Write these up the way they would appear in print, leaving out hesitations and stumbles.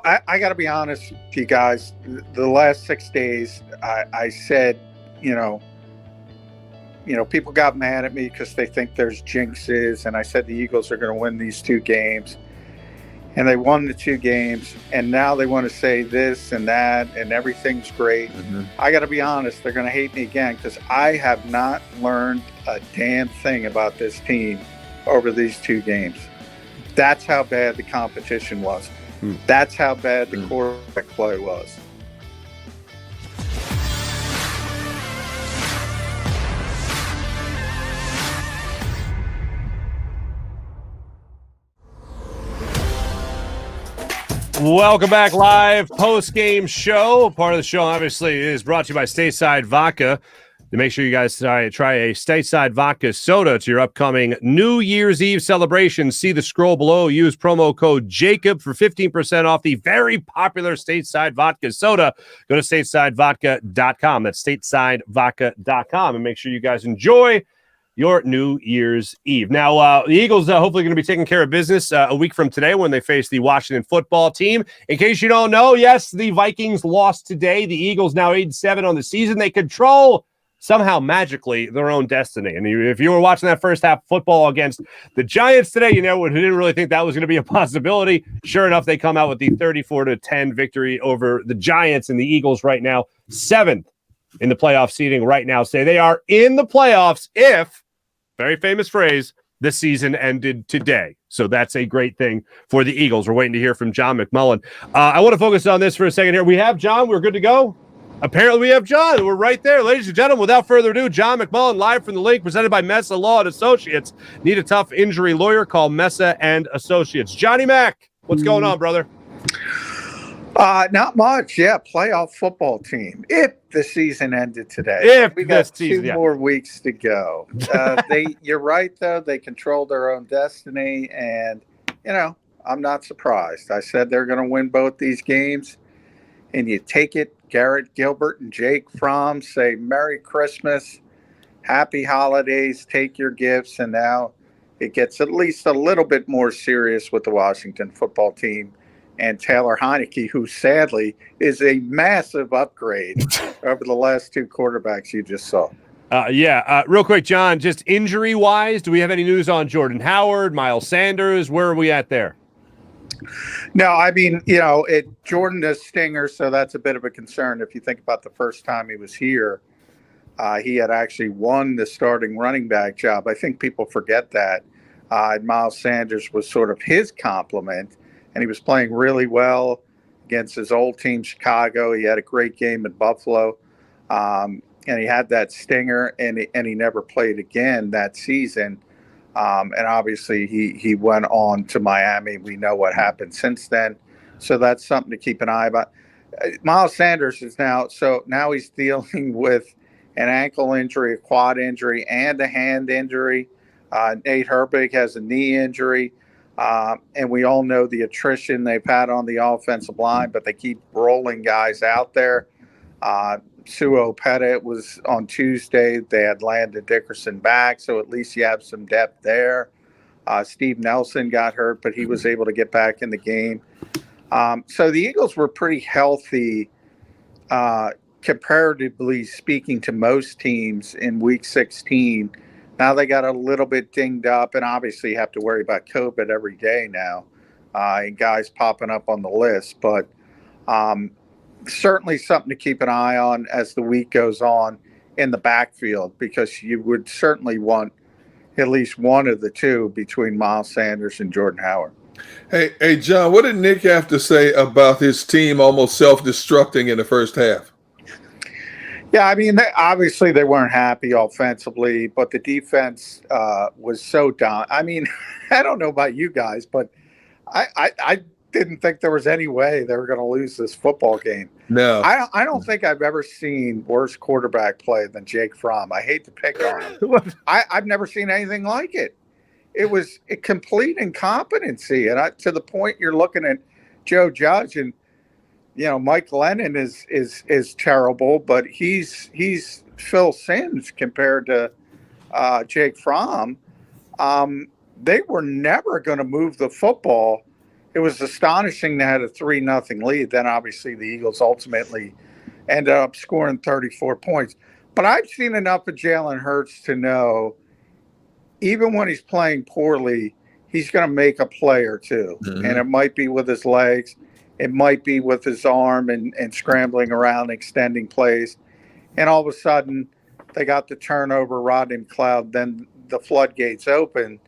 I got to be honest with you guys. The last 6 days, I said, you know, people got mad at me because they think there's jinxes, and I said the Eagles are going to win these two games, and they won the two games, and now they want to say this and that, and everything's great. Mm-hmm. I got to be honest; they're going to hate me again because I have not learned a damn thing about this team over these two games. That's how bad the competition was. That's how bad the quarterback play was. Welcome back, live post-game show. Part of the show, obviously, is brought to you by Stateside Vodka. To make sure you guys try a Stateside Vodka soda to your upcoming New Year's Eve celebration. See the scroll below. Use promo code JAKIB for 15% off the very popular Stateside Vodka soda. Go to statesidevodka.com. That's statesidevodka.com. And make sure you guys enjoy your New Year's Eve. Now, the Eagles hopefully going to be taking care of business a week from today when they face the Washington football team. In case you don't know, yes, the Vikings lost today. The Eagles now 8-7 on the season. They control somehow magically their own destiny. And if you were watching that first half football against the Giants today, you know, didn't really think that was going to be a possibility. Sure enough, they come out with the 34-10 victory over the Giants, and the Eagles right now 7th in the playoff seeding right now. Say they are in the playoffs if, very famous phrase, the season ended today. So that's a great thing for the Eagles. We're waiting to hear from John McMullen. I want to focus on this for a second here. We have John. We're good to go. Apparently we have John. We're right there. Ladies and gentlemen, without further ado, John McMullen, live from the link, presented by Mesa Law & Associates. Need a tough injury lawyer? Call Mesa & Associates. Johnny Mac, what's going on, brother? Not much. Yeah, playoff football team. If the season ended today. We got two more weeks to go. You're right, though. They control their own destiny, and, you know, I'm not surprised. I said they're going to win both these games, and you take it. Garrett Gilbert and Jake Fromm say Merry Christmas, Happy Holidays, take your gifts, and now it gets at least a little bit more serious with the Washington football team and Taylor Heineke, who sadly is a massive upgrade over the last two quarterbacks you just saw. Real quick, John, just injury-wise, do we have any news on Jordan Howard, Miles Sanders? Where are we at there? No, I mean, you know, Jordan does stinger, so that's a bit of a concern. If you think about the first time he was here, he had actually won the starting running back job. I think people forget that. Miles Sanders was sort of his complement, and he was playing really well against his old team, Chicago. He had a great game at Buffalo, and he had that stinger, and he never played again that season. And obviously he went on to Miami. We know what happened since then. So that's something to keep an eye about. Miles Sanders is now he's dealing with an ankle injury, a quad injury, and a hand injury. Nate Herbig has a knee injury. And we all know the attrition they've had on the offensive line, but they keep rolling guys out there. Suo Pettit was on Tuesday. They had Landon Dickerson back, so at least you have some depth there. Steve Nelson got hurt, but he was able to get back in the game. So the Eagles were pretty healthy, comparatively speaking, to most teams in Week 16. Now they got a little bit dinged up, and obviously have to worry about COVID every day now, and guys popping up on the list. But certainly something to keep an eye on as the week goes on in the backfield, because you would certainly want at least one of the two between Miles Sanders and Jordan Howard. Hey, John, what did Nick have to say about his team almost self-destructing in the first half? Yeah, I mean, obviously they weren't happy offensively, but the defense was so down. I mean, I don't know about you guys, but I didn't think there was any way they were going to lose this football game. No. I don't think I've ever seen worse quarterback play than Jake Fromm. I hate to pick on him. I've never seen anything like it. It was a complete incompetency. And to the point you're looking at Joe Judge, and, you know, Mike Lennon is terrible, but he's Phil Simms compared to Jake Fromm. They were never going to move the football it was astonishing they had a 3-0 lead. Then obviously the Eagles ultimately ended up scoring 34 points. But I've seen enough of Jalen Hurts to know, even when he's playing poorly, he's going to make a play or two. Mm-hmm. And it might be with his legs. It might be with his arm and scrambling around, extending plays. And all of a sudden, they got the turnover, Rodney McLeod, then the floodgates open.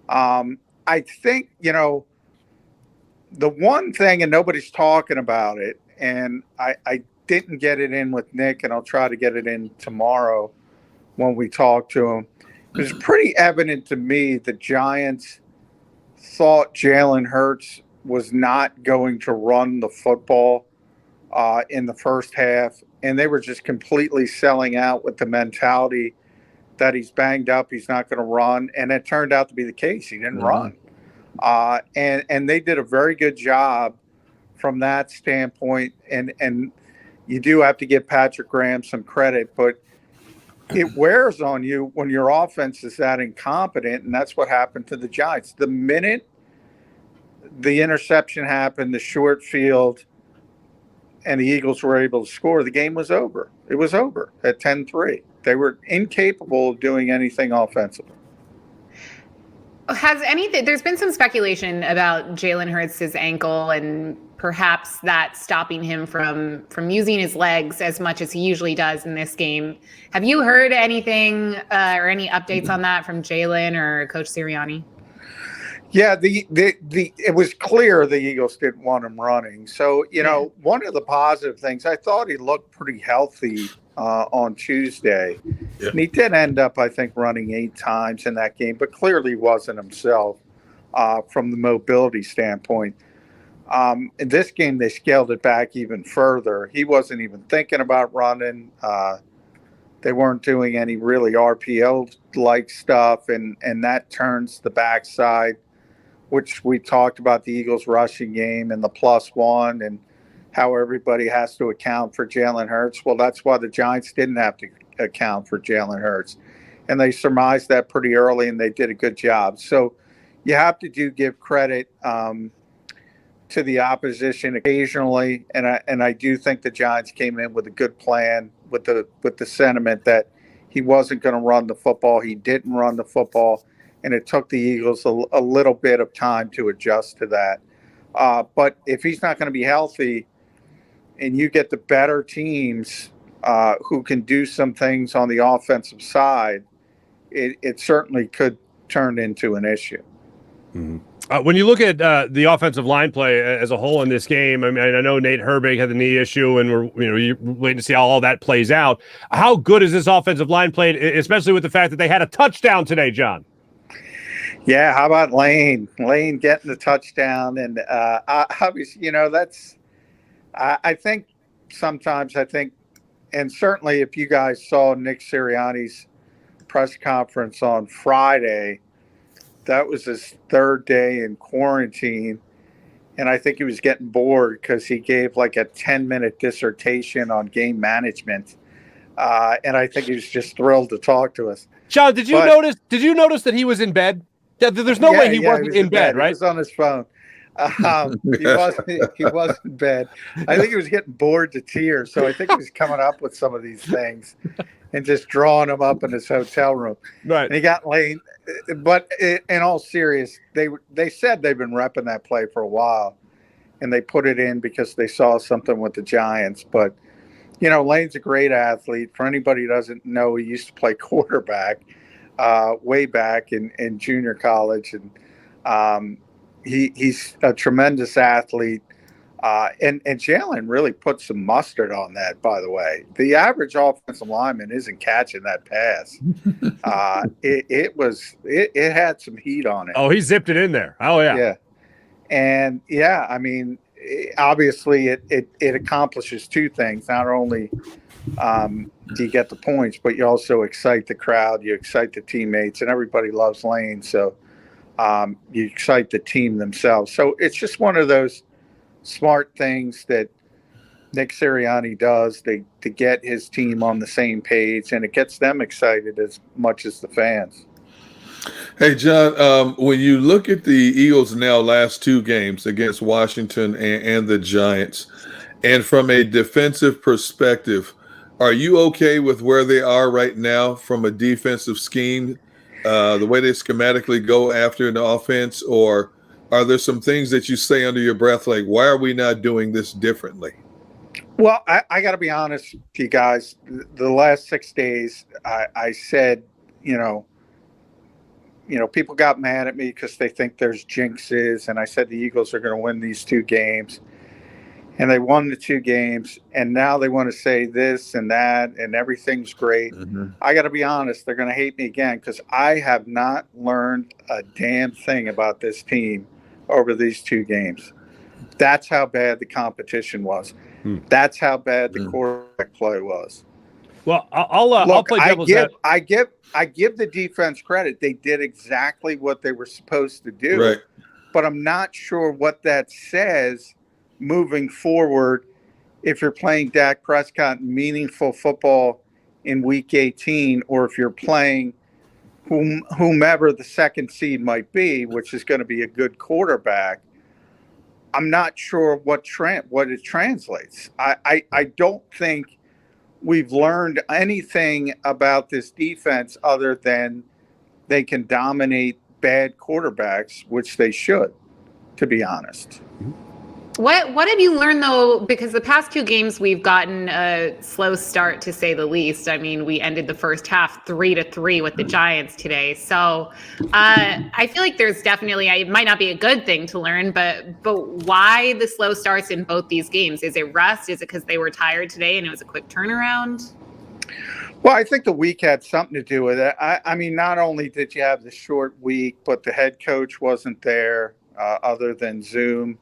I think, the one thing, and nobody's talking about it, and I didn't get it in with Nick, and I'll try to get it in tomorrow when we talk to him. It was pretty evident to me the Giants thought Jalen Hurts was not going to run the football in the first half, and they were just completely selling out with the mentality that he's banged up, he's not going to run, and it turned out to be the case. He didn't run. And they did a very good job from that standpoint, and you do have to give Patrick Graham some credit, but it wears on you when your offense is that incompetent, and that's what happened to the Giants. The minute the interception happened, the short field, and the Eagles were able to score, the game was over. It was over at 10-3. They were incapable of doing anything offensively. There's been some speculation about Jalen Hurts' ankle and perhaps that stopping him from using his legs as much as he usually does in this game. Have you heard anything or any updates on that from Jalen or Coach Sirianni? Yeah, it was clear the Eagles didn't want him running. So, one of the positive things, I thought he looked pretty healthy on Tuesday. Yeah. And he did end up, I think, running 8 times in that game, but clearly wasn't himself from the mobility standpoint. In this game, they scaled it back even further. He wasn't even thinking about running. They weren't doing any really RPO-like stuff, and that turns the backside, which we talked about the Eagles rushing game and the +1 and how everybody has to account for Jalen Hurts. Well, that's why the Giants didn't have to account for Jalen Hurts. And they surmised that pretty early, and they did a good job. So you have to give credit to the opposition occasionally. And I do think the Giants came in with a good plan with the sentiment that he wasn't going to run the football. He didn't run the football. And it took the Eagles a little bit of time to adjust to that. But if he's not going to be healthy and you get the better teams who can do some things on the offensive side, it certainly could turn into an issue. Mm-hmm. When you look at the offensive line play as a whole in this game, I mean, I know Nate Herbig had the knee issue, and you're waiting to see how all that plays out. How good is this offensive line played, especially with the fact that they had a touchdown today, John? Yeah, how about Lane? Lane getting the touchdown, and obviously, that's. I think sometimes and certainly if you guys saw Nick Sirianni's press conference on Friday, that was his 3rd day in quarantine, and I think he was getting bored because he gave like a 10-minute dissertation on game management, and I think he was just thrilled to talk to us. John, did you notice that he was in bed? There's no way he wasn't in bed, right? He was on his phone. He was in bed. I think he was getting bored to tears, so I think he was coming up with some of these things and just drawing them up in his hotel room. Right. And he got late. But in all seriousness, they said they've been repping that play for a while, and they put it in because they saw something with the Giants. But, Lane's a great athlete. For anybody who doesn't know, he used to play quarterback way back in junior college, and he's a tremendous athlete. And Jalen really put some mustard on that, by the way. The average offensive lineman isn't catching that pass. It had some heat on it. Oh, he zipped it in there. Oh, yeah. Yeah. And, I mean, obviously it accomplishes 2 things. Not only do you get the points, but you also excite the crowd, you excite the teammates, and everybody loves Lane. So you excite the team themselves. So it's just one of those smart things that Nick Sirianni does to get his team on the same page, and it gets them excited as much as the fans. Hey, John, when you look at the Eagles now last two games against Washington and the Giants, and from a defensive perspective, are you okay with where they are right now from a defensive scheme, the way they schematically go after the offense, or are there some things that you say under your breath, like, why are we not doing this differently? Well, I got to be honest with you guys. The last 6 days, I said, you know, people got mad at me because they think there's jinxes, and I said the Eagles are going to win these two games, and they won the two games, and now they want to say this and that, and everything's great. Mm-hmm. I got to be honest; they're going to hate me again because I have not learned a damn thing about this team over these two games. That's how bad the competition was. That's how bad the quarterback play was. Well, I'll play devil's advocate. I give the defense credit. They did exactly what they were supposed to do. Right. But I'm not sure what that says moving forward if you're playing Dak Prescott meaningful football in Week 18, or if you're playing whomever the second seed might be, which is going to be a good quarterback. I'm not sure what it translates. I don't think we've learned anything about this defense other than they can dominate bad quarterbacks, which they should, to be honest. What have you learned, though? Because the past two games we've gotten a slow start, to say the least. I mean, we ended the first half 3-3 with the Giants today. So I feel like there's definitely, it might not be a good thing to learn, but why the slow starts in both these games? Is it rust? Is it because they were tired today and it was a quick turnaround? Well, I think the week had something to do with it. I mean, not only did you have the short week, but the head coach wasn't there other than Zoom.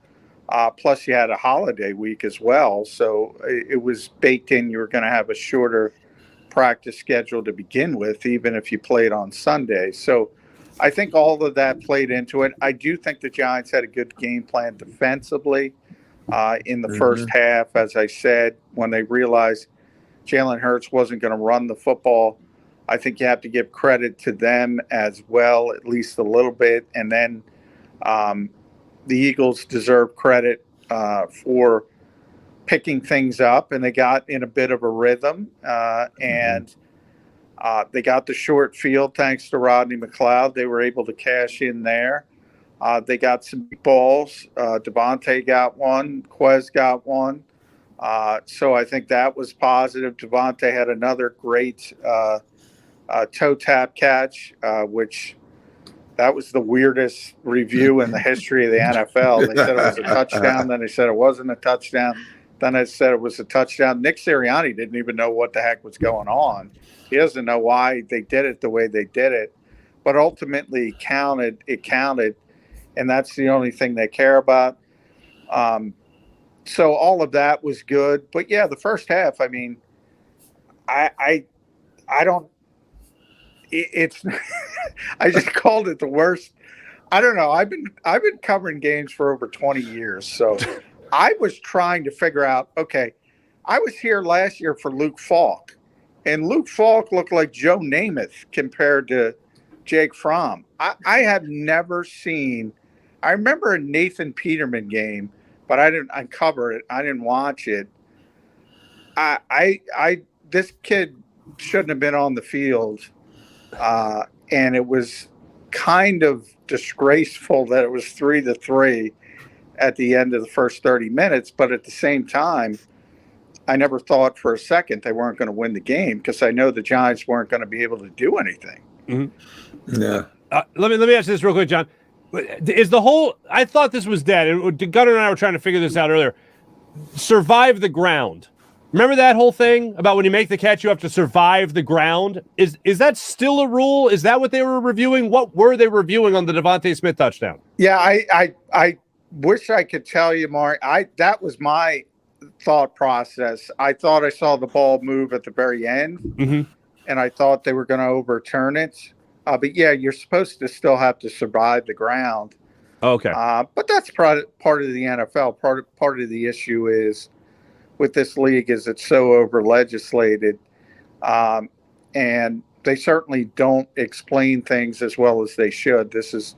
Plus, you had a holiday week as well. So it was baked in. You were going to have a shorter practice schedule to begin with, even if you played on Sunday. So I think all of that played into it. I do think the Giants had a good game plan defensively in the first half, as I said, when they realized Jalen Hurts wasn't going to run the football. I think you have to give credit to them as well, at least a little bit. And then the Eagles deserve credit for picking things up, and they got in a bit of a rhythm, and they got the short field thanks to Rodney McLeod. They were able to cash in there. They got some balls. Devontae got one. Quez got one. So I think that was positive. Devontae had another great toe tap catch, which that was the weirdest review in the history of the NFL. They said it was a touchdown. Then they said it wasn't a touchdown. Then they said it was a touchdown. Nick Sirianni didn't even know what the heck was going on. He doesn't know why they did it the way they did it. But ultimately, it counted, and that's the only thing they care about. So all of that was good. But, yeah, the first half, I mean, I don't – it's I just called it the worst. I don't know. I've been covering games for over 20 years, so I was trying to figure out. Okay, I was here last year for Luke Falk, and Luke Falk looked like Joe Namath compared to Jake Fromm. I have never seen. I remember a Nathan Peterman game, but I didn't. I covered it. I didn't watch it. This kid shouldn't have been on the field. And it was kind of disgraceful that it was 3-3 at the end of the first 30 minutes. But at the same time, I never thought for a second they weren't going to win the game because I know the Giants weren't going to be able to do anything. Mm-hmm. Yeah. Let me ask this real quick, John. Is the whole? I thought this was dead. Gunnar and I were trying to figure this out earlier. Survive the ground. Remember that whole thing about when you make the catch, you have to survive the ground? Is that still a rule? Is that what they were reviewing? What were they reviewing on the Devontae Smith touchdown? Yeah, I wish I could tell you, Mark. That was my thought process. I thought I saw the ball move at the very end, and I thought they were going to overturn it. But, yeah, you're supposed to still have to survive the ground. Okay. But that's part of the NFL. Part of the issue is with this league is it's so over legislated, and they certainly don't explain things as well as they should. This is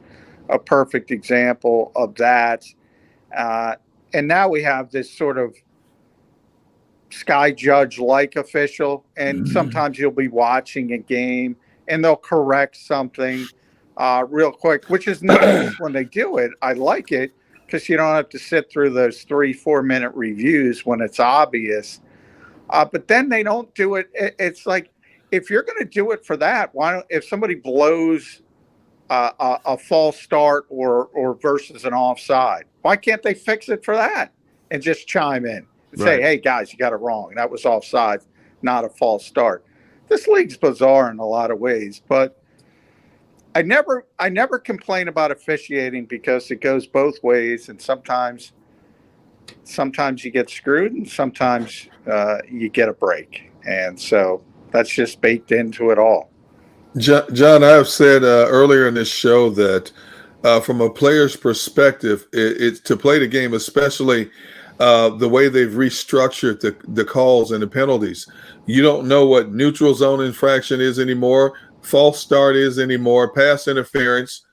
a perfect example of that. And now we have this sort of sky judge like official, and sometimes you'll be watching a game and they'll correct something real quick, which is nice when they do it. I like it because you don't have to sit through those 3-4 minute reviews when it's obvious. But then they don't do it. It's like, if you're going to do it for that, why don't, if somebody blows a false start or versus an offside, why can't they fix it for that and just chime in and say, hey, guys, you got it wrong. That was offside, not a false start. This league's bizarre in a lot of ways, but I never complain about officiating because it goes both ways, and sometimes you get screwed and sometimes you get a break. And so that's just baked into it all. John, I have said earlier in this show that from a player's perspective, it's to play the game, especially the way they've restructured the calls and the penalties. You don't know what neutral zone infraction is anymore, false start is anymore, pass interference,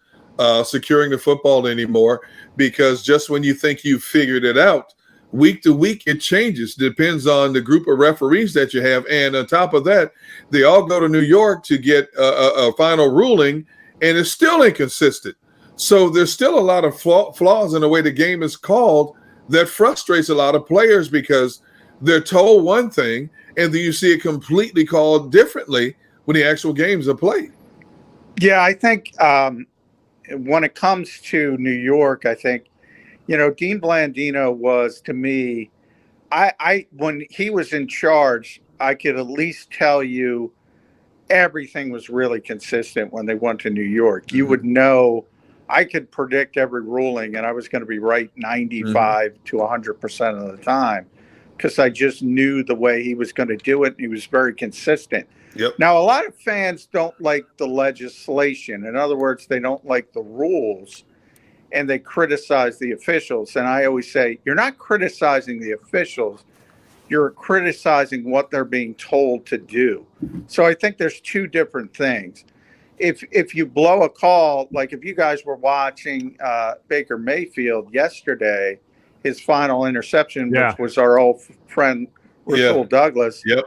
securing the football anymore, because just when you think you've figured it out, week to week it changes. Depends on the group of referees that you have, and on top of that, they all go to New York to get a final ruling, and it's still inconsistent. So there's still a lot of flaws in the way the game is called that frustrates a lot of players because they're told one thing and then you see it completely called differently when the actual games are played. Yeah, I think when it comes to New York, I think, Dean Blandino was, to me, I when he was in charge, I could at least tell you everything was really consistent when they went to New York. You would know, I could predict every ruling and I was going to be right 95 to 100% of the time because I just knew the way he was going to do it. And he was very consistent. Yep. Now, a lot of fans don't like the legislation. In other words, they don't like the rules and they criticize the officials. And I always say, you're not criticizing the officials. You're criticizing what they're being told to do. So I think there's two different things. If you blow a call, like if you guys were watching Baker Mayfield yesterday, his final interception, which was our old friend Rasul Douglas. Yep.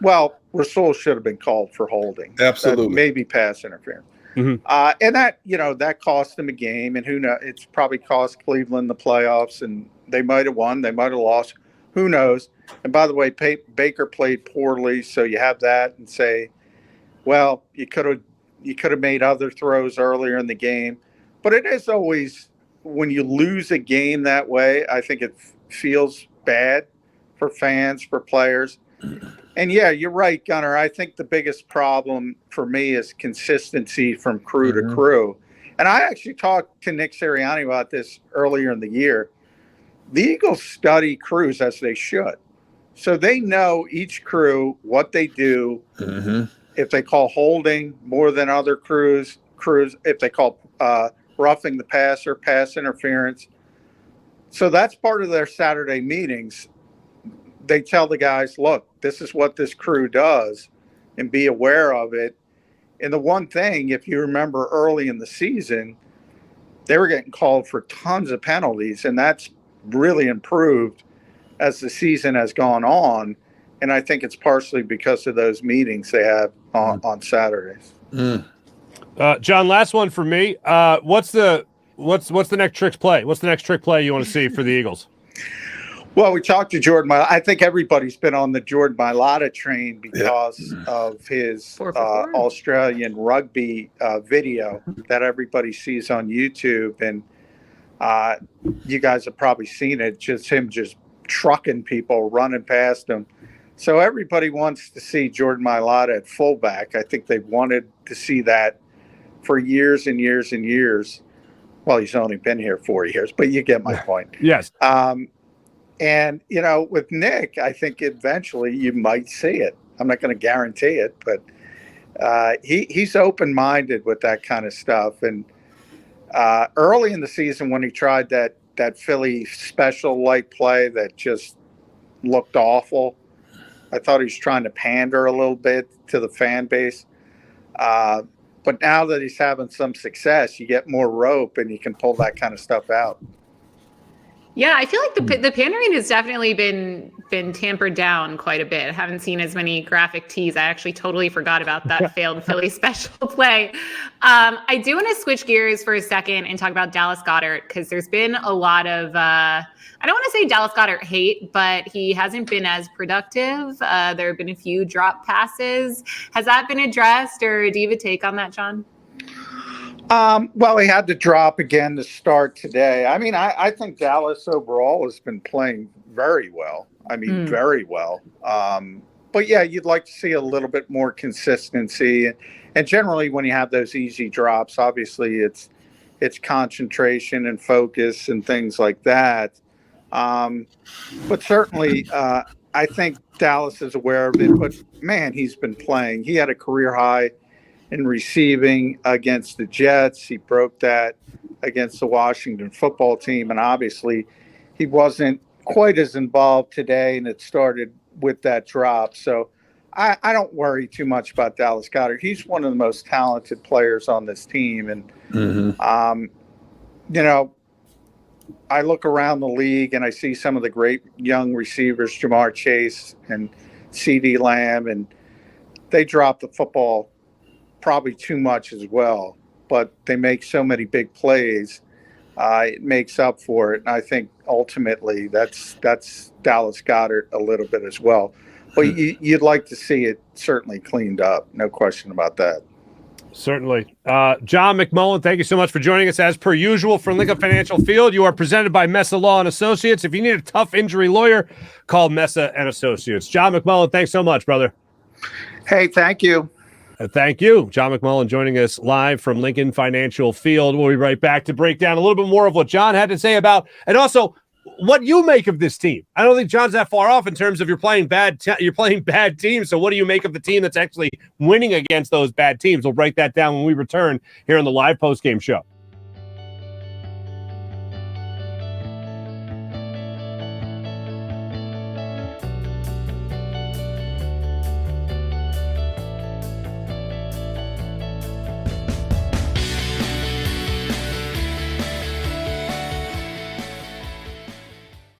Well, Rasul should have been called for holding. Absolutely. Maybe pass interference. And that, that cost them a game, and who knows, it's probably cost Cleveland the playoffs, and they might have won, they might have lost, who knows. And by the way, Baker played poorly, so you have that and say, well, you could have made other throws earlier in the game. But it is always, when you lose a game that way, I think it feels bad for fans, for players. And yeah, you're right, Gunnar. I think the biggest problem for me is consistency from crew to crew. And I actually talked to Nick Sirianni about this earlier in the year. The Eagles study crews as they should. So they know each crew, what they do. If they call holding more than other crews, if they call roughing the passer, pass interference. So that's part of their Saturday meetings. They tell the guys, look, this is what this crew does, and be aware of it. And the one thing, if you remember early in the season, they were getting called for tons of penalties, and that's really improved as the season has gone on. And I think it's partially because of those meetings they have on Saturdays. John, last one for me. What's the next trick play? What's the next trick play you want to see for the Eagles? Well, we talked to Jordan. I think everybody's been on the Jordan Mailata train because of his Australian rugby video that everybody sees on YouTube. And you guys have probably seen it, just him just trucking people, running past him. So everybody wants to see Jordan Mailata at fullback. I think they've wanted to see that for years and years and years. Well, he's only been here 4 years, but you get my point. Yes. And, with Nick, I think eventually you might see it. I'm not going to guarantee it, but he's open-minded with that kind of stuff. And early in the season when he tried that Philly special-like play that just looked awful, I thought he was trying to pander a little bit to the fan base. But now that he's having some success, you get more rope and you can pull that kind of stuff out. Yeah, I feel like the pandering has definitely been tampered down quite a bit. I haven't seen as many graphic tees. I actually totally forgot about that failed Philly special play. I do want to switch gears for a second and talk about Dallas Goedert, because there's been a lot of, I don't want to say Dallas Goedert hate, but he hasn't been as productive. There have been a few drop passes. Has that been addressed, or do you have a take on that, John? Well, he had to drop again to start today. I mean, I think Dallas overall has been playing very well. I mean, very well. But yeah, you'd like to see a little bit more consistency. And generally, when you have those easy drops, obviously it's concentration and focus and things like that. But certainly, I think Dallas is aware of it. But man, he's been playing. He had a career high in receiving against the Jets. He broke that against the Washington football team. And obviously he wasn't quite as involved today, and it started with that drop. So I don't worry too much about Dallas Goedert. He's one of the most talented players on this team. And, you know, I look around the league and I see some of the great young receivers, Jamar Chase and CeeDee Lamb, and they drop the football probably too much as well, but they make so many big plays, it makes up for it. And I think ultimately that's Dallas Goedert a little bit as well. But you'd like to see it certainly cleaned up, no question about that. Certainly. John McMullen, thank you so much for joining us as per usual for Lincoln Financial Field. You are presented by Mesa Law & Associates. If you need a tough injury lawyer, call Mesa & Associates. John McMullen, thanks so much, brother. Hey, thank you. Thank you. John McMullen joining us live from Lincoln Financial Field. We'll be right back to break down a little bit more of what John had to say about, and also what you make of this team. I don't think John's that far off in terms of you're playing bad teams. So what do you make of the team that's actually winning against those bad teams? We'll break that down when we return here on the live postgame show.